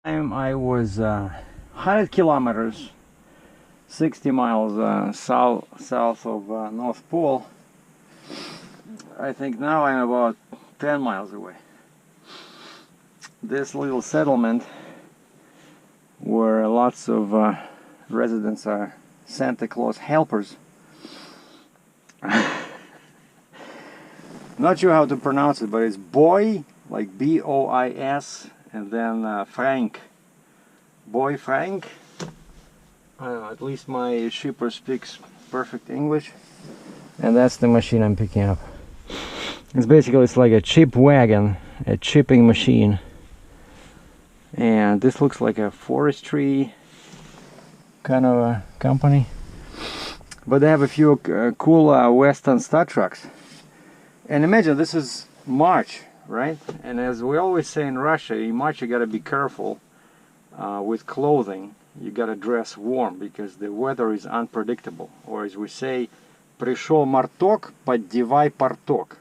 I was 100 kilometers, 60 miles south of North Pole. I think now I'm about 10 miles away. This little settlement where lots of residents are Santa Claus helpers. Not sure how to pronounce it, but it's Boy, like B-O-I-S, and then Frank. Boy Frank. I don't know, at least my shipper speaks perfect English. And that's the machine I'm picking up. It's like a chip wagon, a chipping machine. And this looks like a forestry kind of a company. But they have a few cool Western Star trucks. And imagine, this is March, right? And as we always say in Russia, in March you gotta be careful with clothing. You gotta dress warm because the weather is unpredictable. Or as we say, пришел марток, поддевай порток.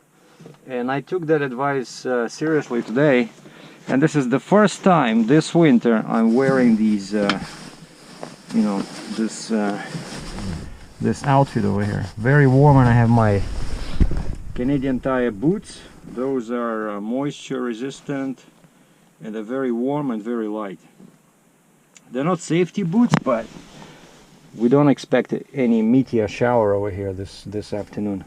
And I took that advice seriously today. And this is the first time this winter I'm wearing these, you know, this outfit over here. Very warm, and I have my Canadian Tire boots. Those are moisture resistant, and they're very warm and very light. They're not safety boots, but we don't expect any meteor shower over here this afternoon.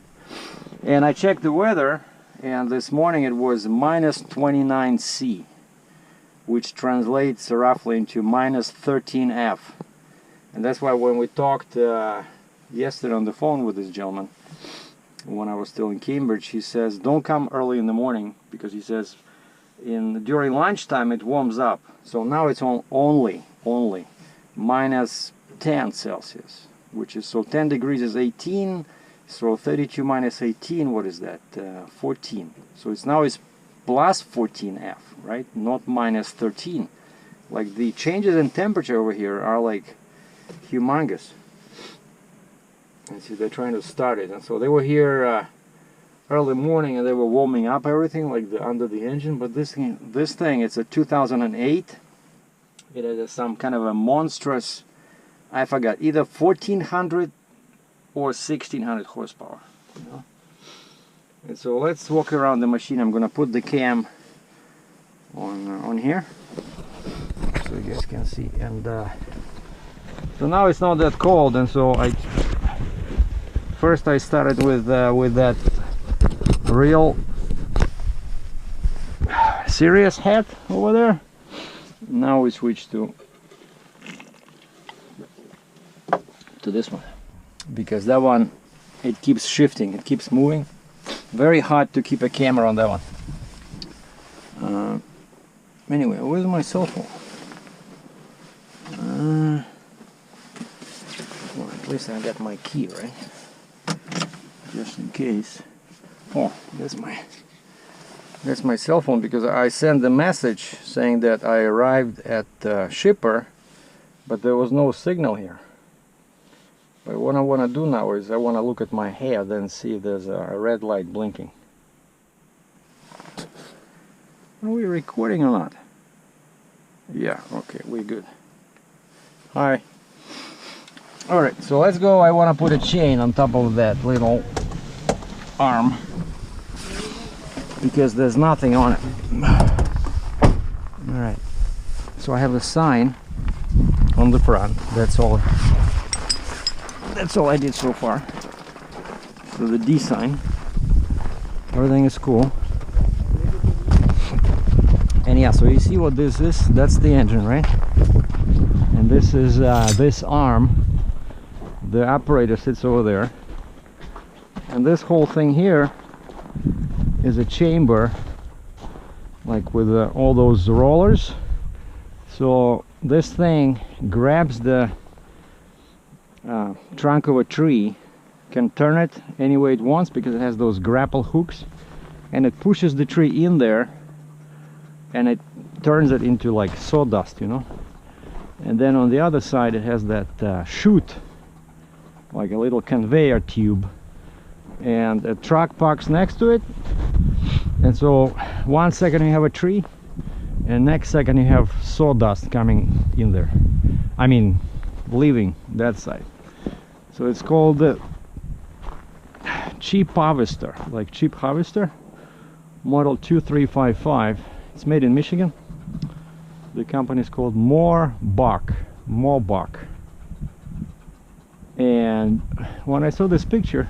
And I checked the weather, and this morning it was minus 29 C, which translates roughly into minus 13 F. And that's why when we talked yesterday on the phone with this gentleman, when I was still in Cambridge, he says don't come early in the morning, because he says during lunchtime it warms up. So now it's only minus 10 Celsius, which is, so 10 degrees is 18, so 32 minus 18, what is that? 14. So it's plus 14 F, right? Not minus 13. Like, the changes in temperature over here are like humongous. And see, they're trying to start it, and so they were here early morning, and they were warming up everything, like under the engine. But this thing, it's a 2008. It has some kind of a monstrous, I forgot, either 1400 or 1600 horsepower. You know? And so let's walk around the machine. I'm gonna put the cam on here so you guys can see. And so now it's not that cold, and so first I started with that real serious hat over there. Now we switch to this one, because that one, it keeps shifting, it keeps moving. Very hard to keep a camera on that one. Anyway, where's my cell phone? Well, at least I got my key, right? Just in case. Oh, that's my cell phone, because I sent a message saying that I arrived at shipper, but there was no signal here. But what I want to do now is I want to look at my head and see if there's a red light blinking. Are we recording or not? Yeah, okay, we're good. Hi. Alright, so let's go. I want to put a chain on top of that little arm, because there's nothing on it. Alright, so I have the sign on the front. That's all I did so far. So the D sign, everything is cool. And yeah, so you see what this is? That's the engine, right? And this is this arm. The operator sits over there. And this whole thing here is a chamber, like with all those rollers. So this thing grabs the trunk of a tree, can turn it any way it wants because it has those grapple hooks, and it pushes the tree in there, and it turns it into like sawdust, you know. And then on the other side it has that chute, like a little conveyor tube, and a truck parks next to it. And so 1 second you have a tree, and next second you have sawdust coming in there, I mean leaving that side. So it's called the Chiparvestor, like cheap harvester, model 2355. It's made in Michigan. The company is called Morbark. And when I saw this picture,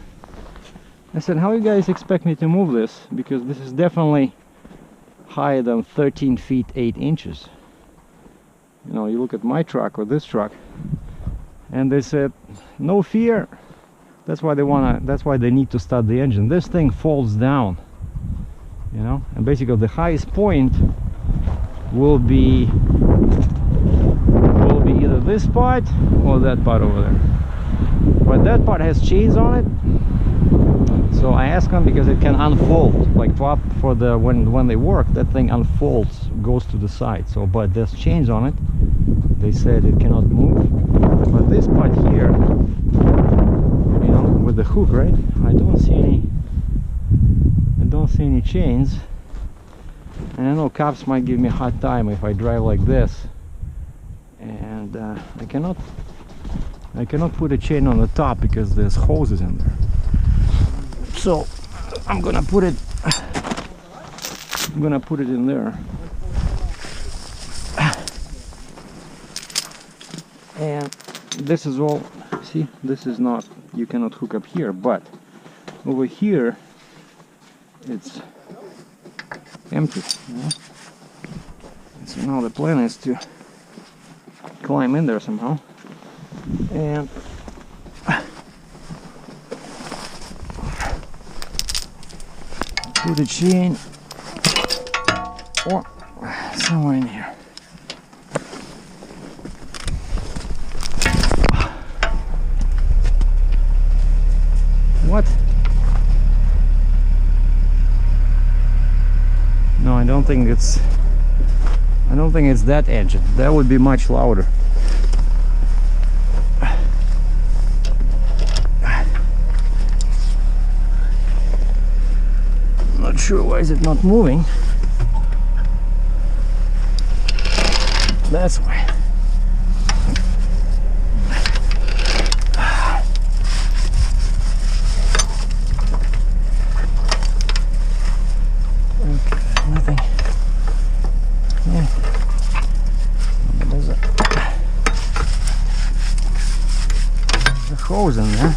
I said, how you guys expect me to move this? Because this is definitely higher than 13 feet 8 inches. You know, you look at my truck or this truck, and they said, no fear. That's why they need to start the engine. This thing falls down, you know, and basically the highest point will be either this part or that part over there. But that part has chains on it, so I asked them because it can unfold, like for the when they work, that thing unfolds, goes to the side. So, but there's chains on it. They said it cannot move. But this part here, you know, with the hook, right? I don't see any chains. And I know cops might give me a hard time if I drive like this. And I cannot put a chain on the top because there's hoses in there. So I'm gonna put it in there. And this is all, see, this is not, you cannot hook up here, but over here it's empty, you know? So now the plan is to climb in there somehow and put a chain or somewhere in here. What? No, I don't think it's that engine. That would be much louder. Not sure why is it not moving. That's why. Hose in there.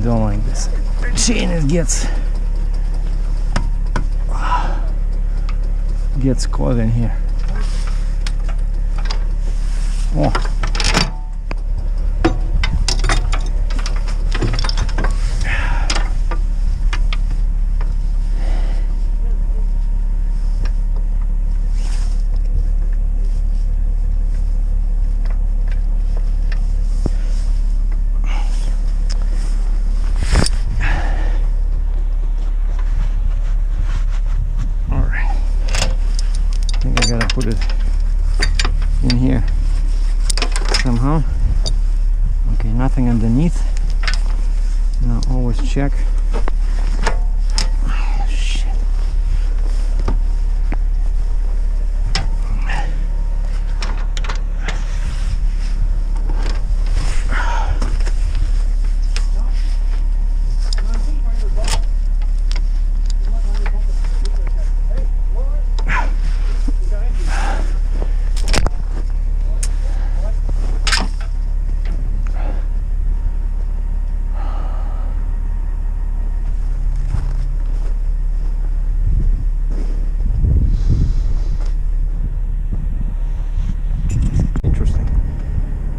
Don't like this. The chain gets caught in here. Oh. Put it in here somehow. Okay, nothing underneath. Now always check. Shit.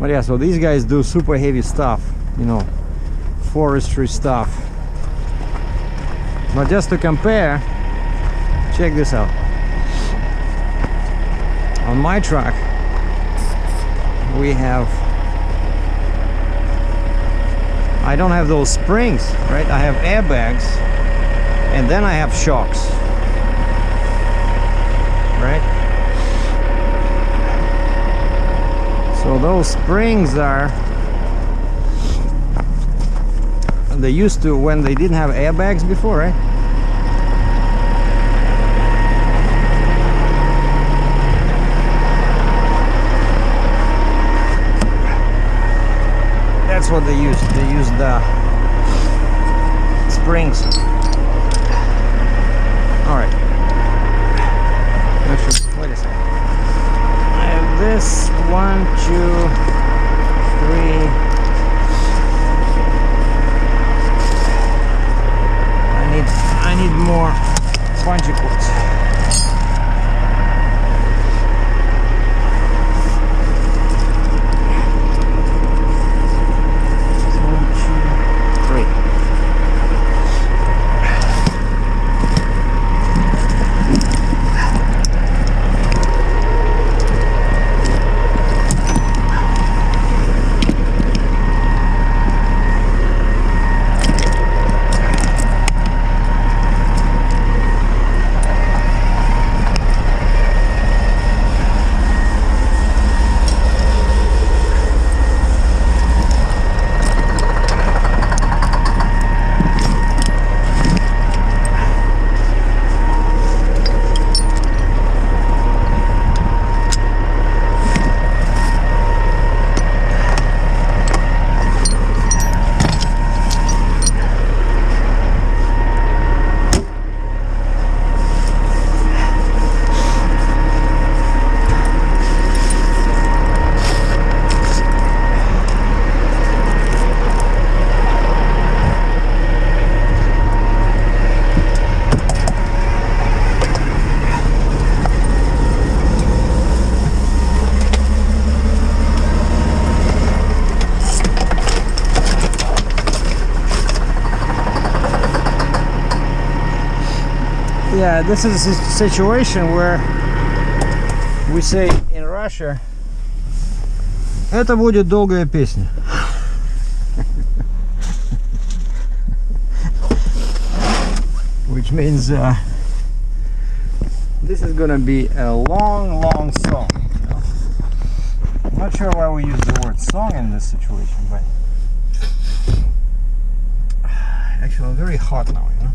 But yeah, so these guys do super heavy stuff, you know, forestry stuff. But just to compare, check this out. On my truck we have, I don't have those springs, right? I have airbags and then I have shocks, right? So those springs are, they used to when they didn't have airbags before, right? That's what they used. They used the springs. All right. Actually, wait a second. I have this 1, 2, 3. I need more spongy cords. Yeah, this is a situation where we say in Russia, это будет долгая песня. Which means this is gonna be a long song. You know? I'm not sure why we use the word song in this situation, but actually I'm very hot now, you know.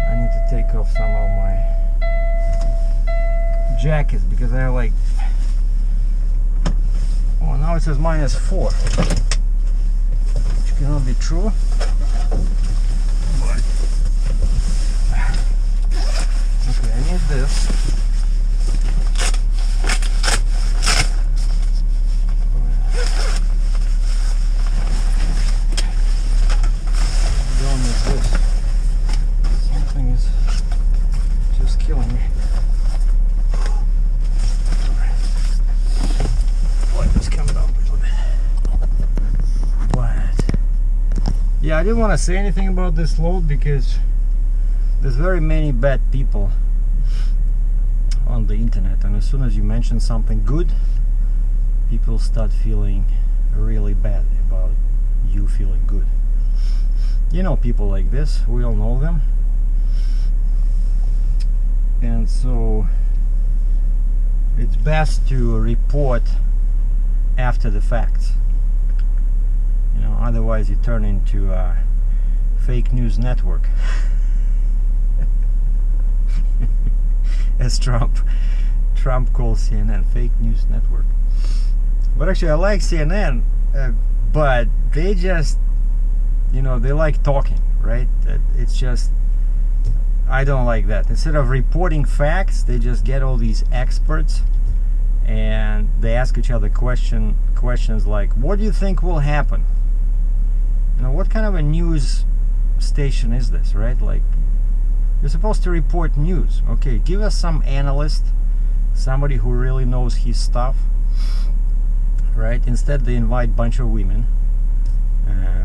I need to take off some of my jackets because I like, oh, now it says -4, which cannot be true. But okay, I need this. Done with this. Something is just killing me. Yeah, I didn't want to say anything about this load because there's very many bad people on the internet, and as soon as you mention something good, people start feeling really bad about you feeling good. You know, people like this, we all know them, and so it's best to report after the fact. You know, otherwise you turn into a fake news network. As Trump calls CNN, fake news network. But actually I like CNN, but they just, you know, they like talking, right? It's just, I don't like that. Instead of reporting facts, they just get all these experts and they ask each other questions like, what do you think will happen? You know, what kind of a news station is this, right? Like, you're supposed to report news. Okay, give us some analyst, somebody who really knows his stuff, right? Instead they invite a bunch of women,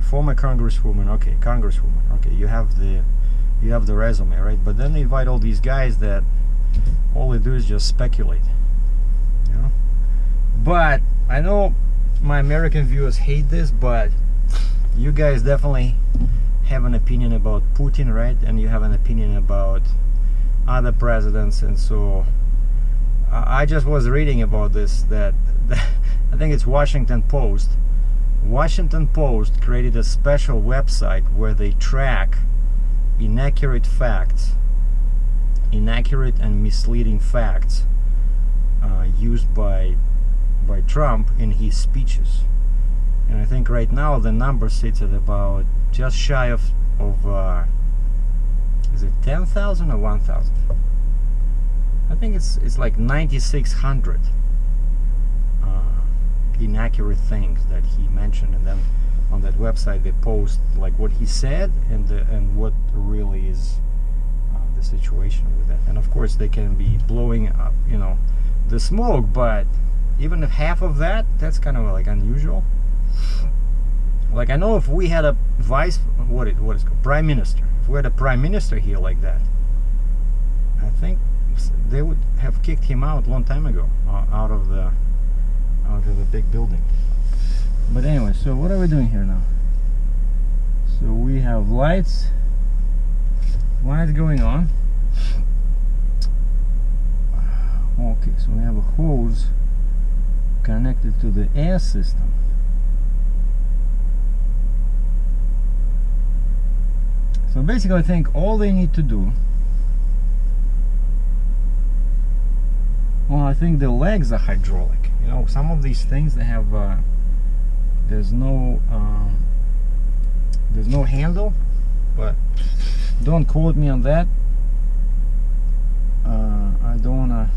former congresswoman, okay, you have the you have the resume, right? But then they invite all these guys that all they do is just speculate, you know. But I know my American viewers hate this, but you guys definitely have an opinion about Putin, right? And you have an opinion about other presidents. And so I just was reading about this, that I think it's Washington Post created a special website where they track inaccurate and misleading facts used by Trump in his speeches. And I think right now the number sits at about just shy of is it 10,000 or 1,000? I think it's like 9,600 inaccurate things that he mentioned, and then on that website they post like what he said and what really is the situation with that. And of course they can be blowing up, you know, the smoke, but even if half of that, that's kind of like unusual. Like I know if we had a prime minister, if we had a prime minister here like that, I think they would have kicked him out a long time ago, out of the big building. But anyway, so what are we doing here now? So we have lights going on. Okay, so we have a hose connected to the air system. So basically I think all they need to do, well, I think the legs are hydraulic. You know, some of these things they have there's no handle, but don't quote me on that. I don't wanna,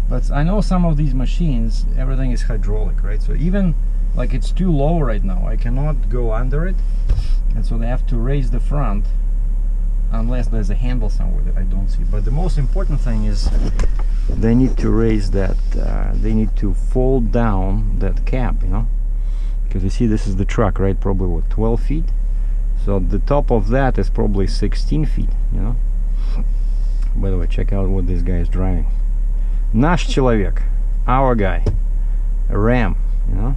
but I know some of these machines everything is hydraulic, right? So even like it's too low right now, I cannot go under it, and so they have to raise the front unless there's a handle somewhere that I don't see. But the most important thing is they need to raise that, they need to fold down that cap, you know, because you see this is the truck, right? Probably what, 12 feet? So the top of that is probably 16 feet, you know. By the way, check out what this guy is driving. Наш человек, our guy, a Ram, you know.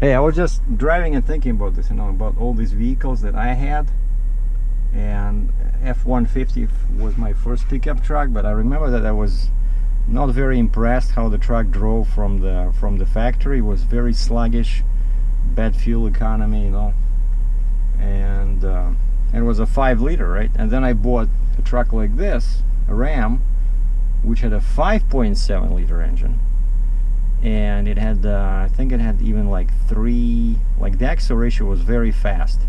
Hey, I was just driving and thinking about this, you know, about all these vehicles that I had. And F-150 was my first pickup truck, but I remember that I was not very impressed how the truck drove from the factory. It was very sluggish, bad fuel economy, you know, and it was a 5-liter, right? And then I bought a truck like this, a Ram, which had a 5.7-liter engine, and it had I think it had even like 3, like the axle ratio was very fast.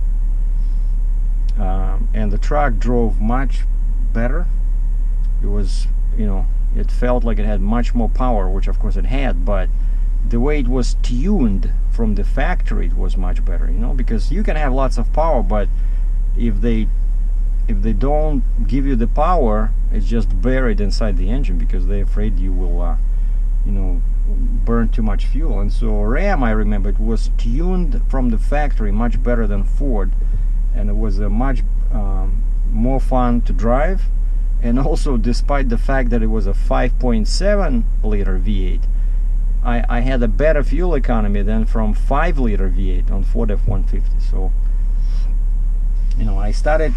And the truck drove much better. It was, you know, it felt like it had much more power, which of course it had, but the way it was tuned from the factory, it was much better, you know, because you can have lots of power, but if they don't give you the power, it's just buried inside the engine because they're afraid you will you know, burn too much fuel. And so Ram, I remember, it was tuned from the factory much better than Ford, and it was a much more fun to drive. And also, despite the fact that it was a 5.7-liter V8, I had a better fuel economy than from 5-liter V8 on Ford F-150. So, you know, I started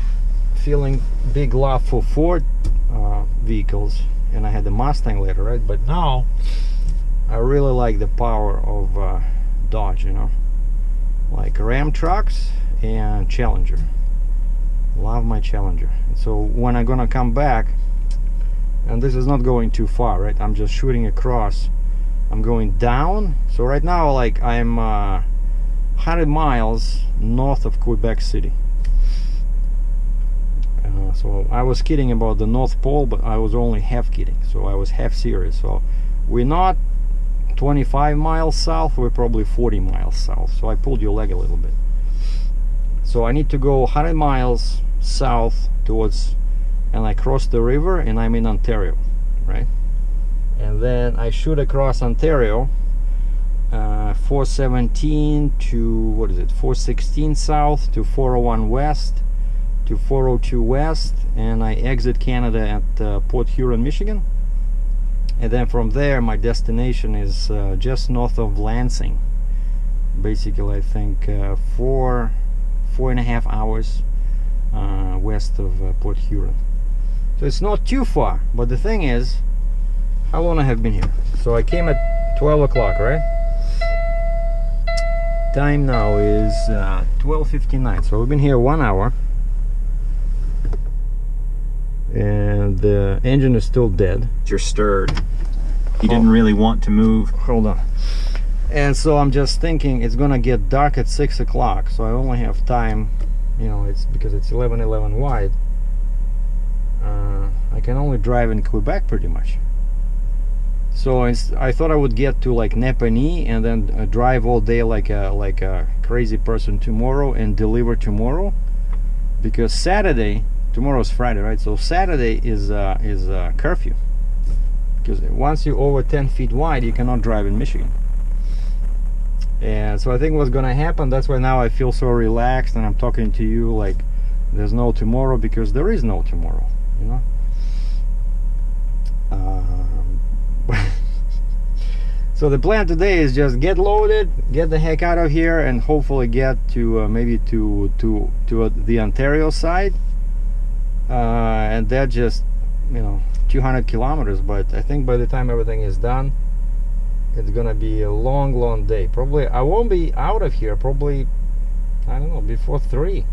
feeling big love for Ford vehicles, and I had the Mustang later, right? But now I really like the power of Dodge, you know, like Ram trucks and Challenger. Love my Challenger. So when I'm gonna come back, and this is not going too far, right? I'm just shooting across. I'm going down. So right now, like, I'm 100 miles north of Quebec City. So I was kidding about the North Pole, but I was only half kidding. So I was half serious. So we're not 25 miles south, we're probably 40 miles south. So I pulled your leg a little bit. So I need to go 100 miles south towards, and I cross the river, and I'm in Ontario, right? And then I shoot across Ontario, 417 to, what is it, 416 south to 401 west, to 402 West, and I exit Canada at Port Huron, Michigan. And then from there, my destination is just north of Lansing. Basically, I think 4.5 hours west of Port Huron. So it's not too far. But the thing is, how long I have been here? So I came at 12 o'clock, right? Time now is 12:59. So we've been here 1 hour. And the engine is still dead. You're stirred. You didn't really want to move. Hold on. And so I'm just thinking it's gonna get dark at 6 o'clock, so I only have time, you know, it's because it's 11:11 wide. I can only drive in Quebec pretty much. So I thought I would get to like Napanee and then drive all day like a crazy person tomorrow and deliver tomorrow, because Saturday, tomorrow's Friday, right? So Saturday is curfew, because once you're over 10 feet wide, you cannot drive in Michigan. And so I think what's gonna happen, that's why now I feel so relaxed and I'm talking to you like there's no tomorrow, because there is no tomorrow, you know. So the plan today is just get loaded, get the heck out of here, and hopefully get to maybe to the Ontario side, and that just, you know, 200 kilometers. But I think by the time everything is done, it's gonna be a long day. Probably I won't be out of here, probably, I don't know, before 3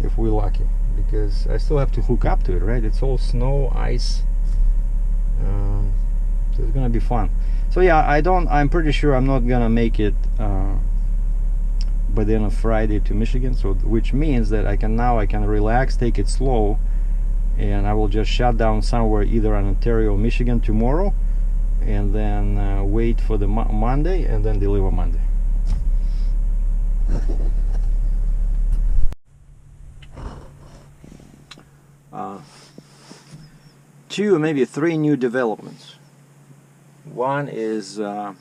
if we're lucky, because I still have to hook up to it, right? It's all snow, ice, so it's gonna be fun. So yeah, I'm pretty sure I'm not gonna make it by the end of Friday to Michigan, so which means that I can relax, take it slow, and I will just shut down somewhere either in Ontario or Michigan tomorrow, and then wait for the Monday and then deliver Monday. Two, maybe 3 new developments. One is the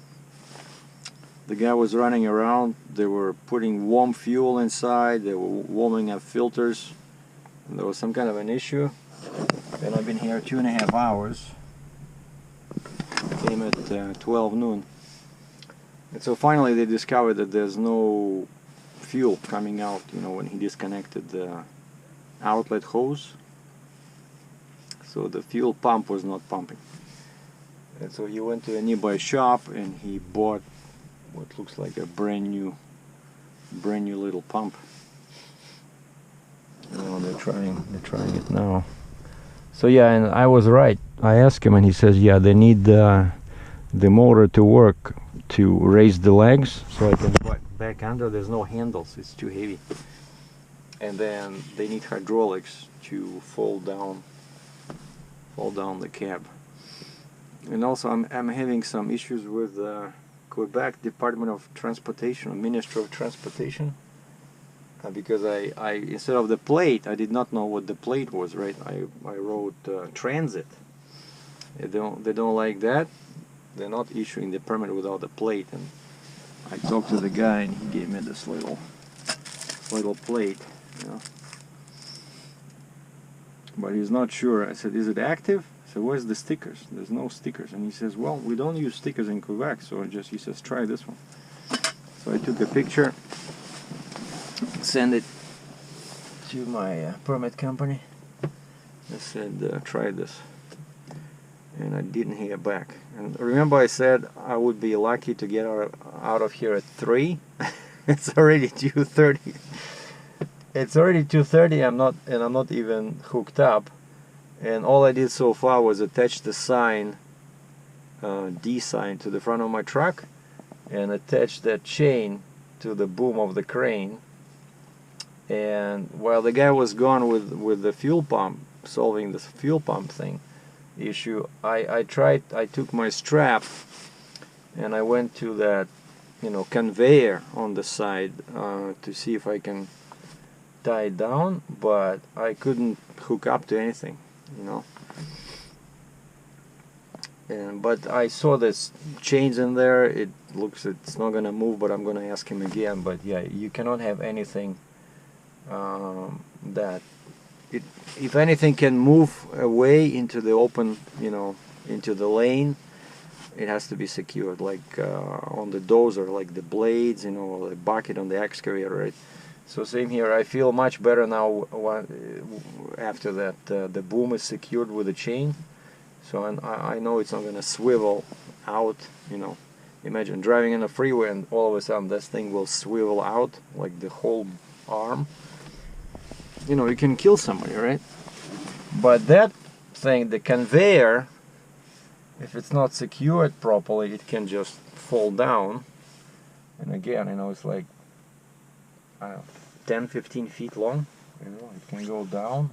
guy was running around, they were putting warm fuel inside, they were warming up filters, and there was some kind of an issue. And I've been here 2.5 hours. Came at 12 noon. And so finally they discovered that there's no fuel coming out, you know, when he disconnected the outlet hose. So the fuel pump was not pumping. And so he went to a nearby shop and he bought what looks like a brand new little pump. Oh, they're trying it now. So yeah, and I was right. I asked him and he says, yeah, they need the motor to work to raise the legs so I can back under. There's no handles, it's too heavy. And then they need hydraulics to fold down the cab. And also I'm having some issues with Quebec Department of Transportation, or Ministry of Transportation, because I instead of the plate, I did not know what the plate was, right? I wrote transit. They don't like that. They're not issuing the permit without the plate. And I talked to the guy and he gave me this little plate, you know. But he's not sure. I said, is it active? I said, where's the stickers? There's no stickers. And he says, well, we don't use stickers in Quebec, so he says, try this one. So I took a picture, sent it to my permit company. I said, try this. And I didn't hear back. And remember I said I would be lucky to get out of here at 3? It's already 2:30. It's already 2:30. I'm not even hooked up, and all I did so far was attach the sign, D sign, to the front of my truck, and attach that chain to the boom of the crane. And while the guy was gone with the fuel pump, solving this fuel pump thing issue, I took my strap and I went to that, you know, conveyor on the side to see if I can tie it down, but I couldn't hook up to anything, you know. But I saw this chains in there. It looks, it's not gonna move, but I'm gonna ask him again. But yeah, you cannot have anything that it, if anything, can move away into the open, you know, into the lane, it has to be secured, like on the dozer, like the blades, you know, the bucket on the excavator, right? So same here, I feel much better now after that the boom is secured with a chain. So I know it's not going to swivel out, you know. Imagine driving in a freeway and all of a sudden this thing will swivel out, like the whole arm. You know, you can kill somebody, right? But that thing, the conveyor, if it's not secured properly, it can just fall down. And again, you know, it's like, I don't know, 10-15 feet long. You know, it can go down.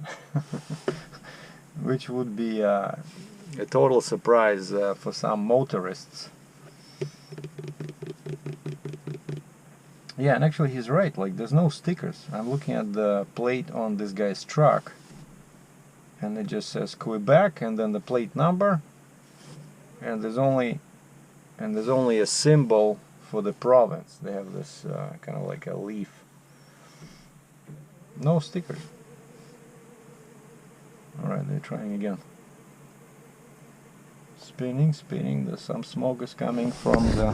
Which would be a total surprise for some motorists. Yeah, and actually he's right, like there's no stickers. I'm looking at the plate on this guy's truck and it just says Quebec and then the plate number, and there's only a symbol for the province. They have this kind of like a leaf. No stickers. Alright, they're trying again. Spinning, spinning, there's some smoke is coming from the...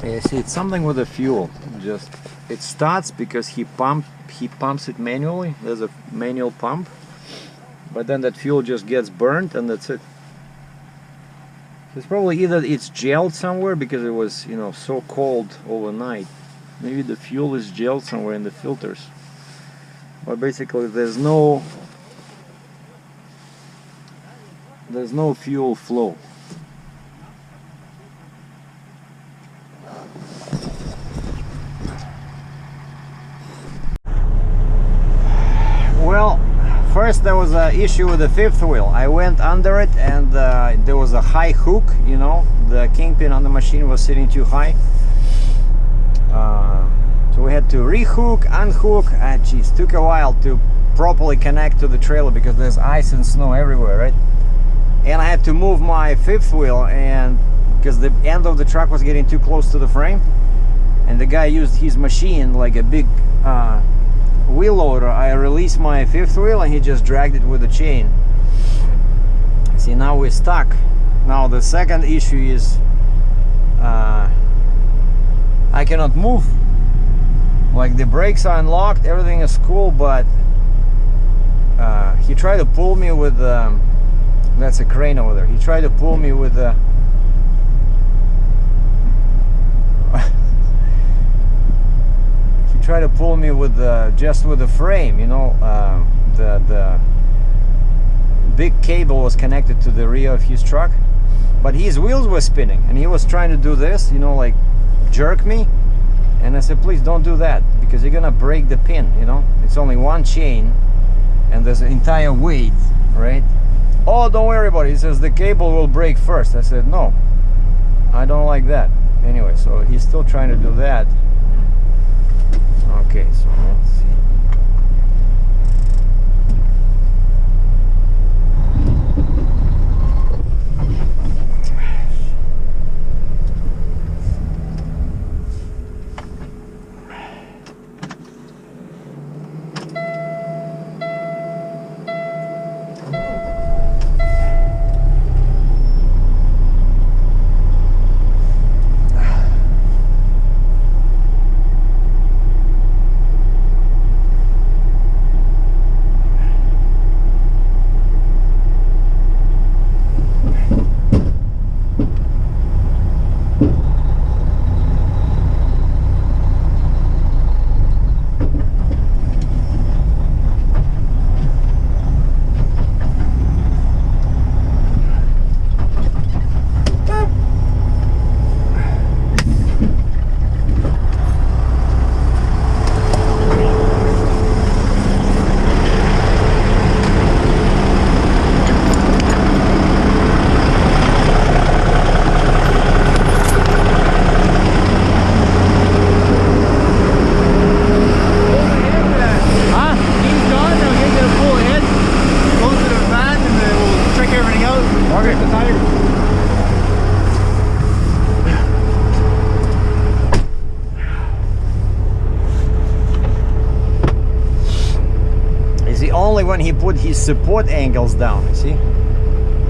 Yeah, see, it's something with the fuel. Just it starts because he pumps it manually. There's a manual pump, but then that fuel just gets burnt and that's it. It's probably either it's gelled somewhere because it was, you know, so cold overnight. Maybe the fuel is gelled somewhere in the filters. But basically, there's no fuel flow. Well, first there was an issue with the fifth wheel. I went under it and there was a high hook, you know, the kingpin on the machine was sitting too high. So we had to rehook, unhook. Geez, took a while to properly connect to the trailer because there's ice and snow everywhere, right? And I had to move my fifth wheel, and because the end of the truck was getting too close to the frame, and the guy used his machine like a big wheel loader. I released my fifth wheel and he just dragged it with a chain. See, now we're stuck. Now the second issue is I cannot move. Like the brakes are unlocked, everything is cool, but he tried to pull me with that's a crane over there. He tried to pull me with the try to pull me with just with the frame, you know. The big cable was connected to the rear of his truck, but his wheels were spinning and he was trying to do this, you know, like jerk me, and I said, please don't do that because you're gonna break the pin, you know. It's only one chain and there's an entire weight, right? Oh, don't worry about it. He says the cable will break first. I said, no, I don't like that. Anyway, so he's still trying to do that. Okay, so let's see. only when he put his support angles down, you see,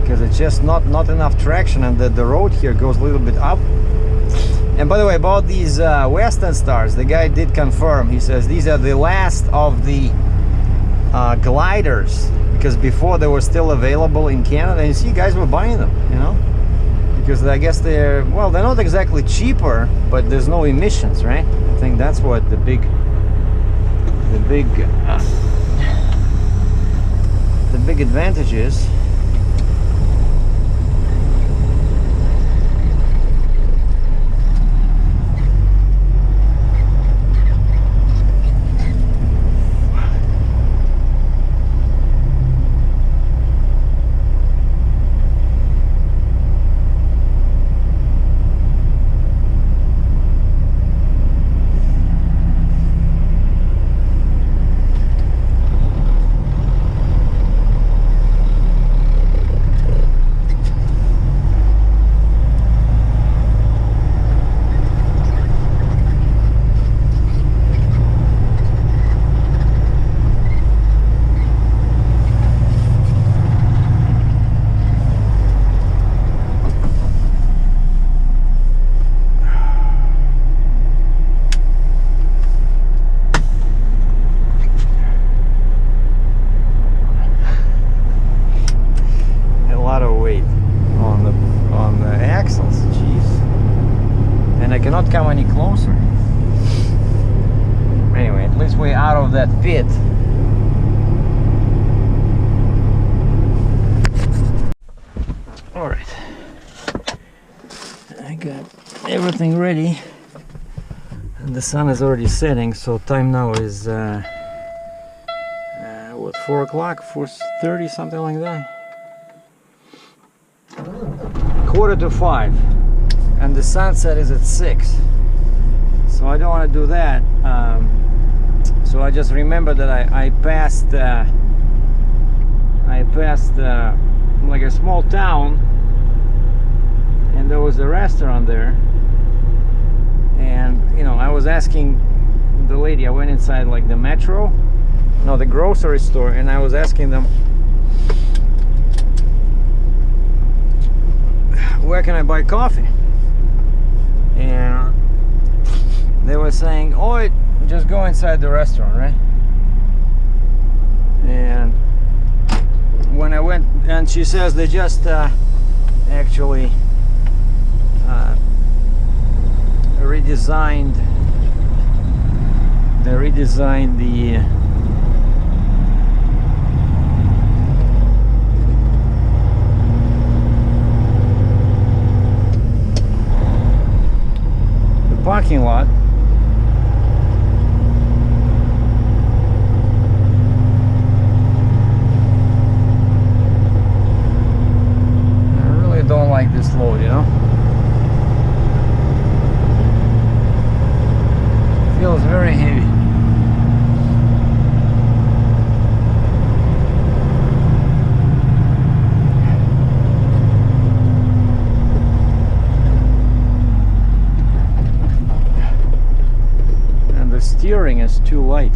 because it's just not enough traction, and the road here goes a little bit up. And by the way, about these Western Stars, the guy did confirm. He says these are the last of the gliders, because before they were still available in Canada, and you see guys were buying them, you know, because I guess they're, well, they're not exactly cheaper, but there's no emissions, right? I think that's what the big advantage is. Come any closer. Anyway, at least we're out of that pit. All right, I got everything ready, and the sun is already setting, so time now is what, 4 o'clock, 4:30, something like that. 4:45. And the sunset is at 6, so I don't want to do that. So I just remember that I passed like a small town, and there was a restaurant there, and you know, I was asking the lady, I went inside like the metro, no, the grocery store, and I was asking them, where can I buy coffee? And they were saying, oh, just go inside the restaurant, right? And when I went, and she says they just actually redesigned the parking lot. I really don't like this load, you know. It feels very heavy. Steering is too light.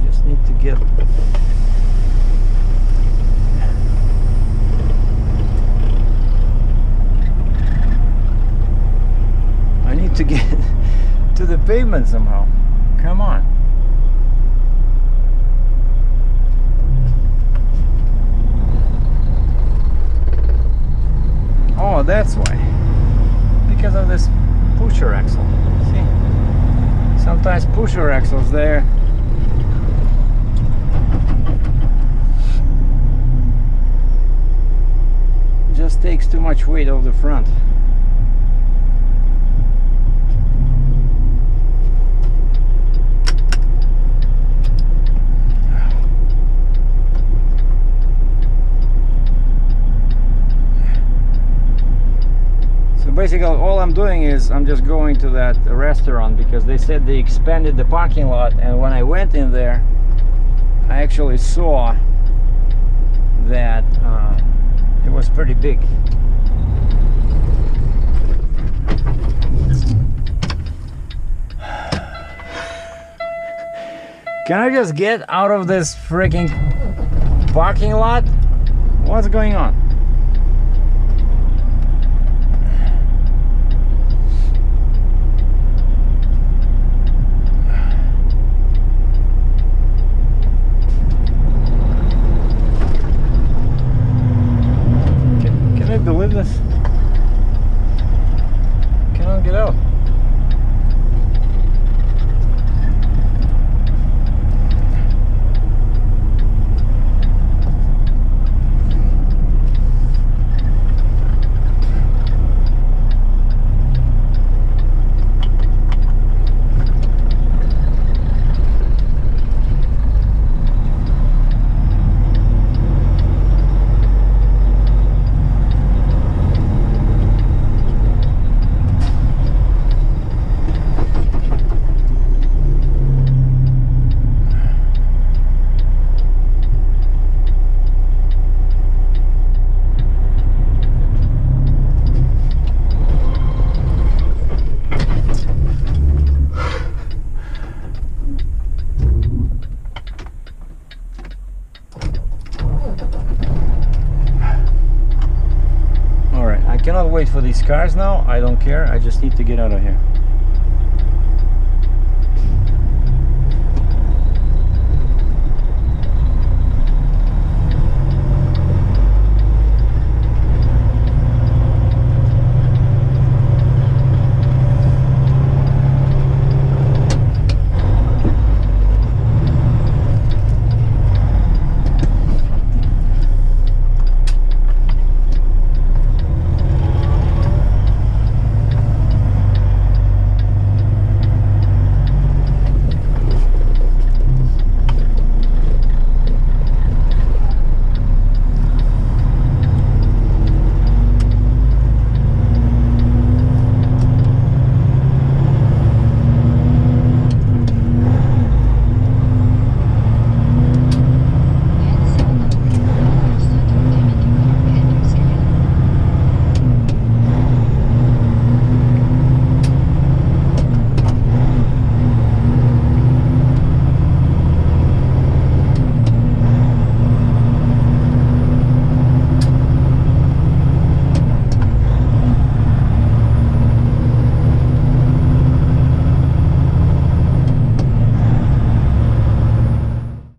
Just need to get to the pavement somehow. Come on. Oh, that's why. Because of this pusher axle. See? Sometimes pusher axles there just takes too much weight off the front. Basically, all I'm doing is I'm just going to that restaurant because they said they expanded the parking lot, and when I went in there I actually saw that it was pretty big. Can I just get out of this freaking parking lot? What's going on? Can I believe this? Cannot get out. Cannot wait for these cars now. I don't care. I just need to get out of here.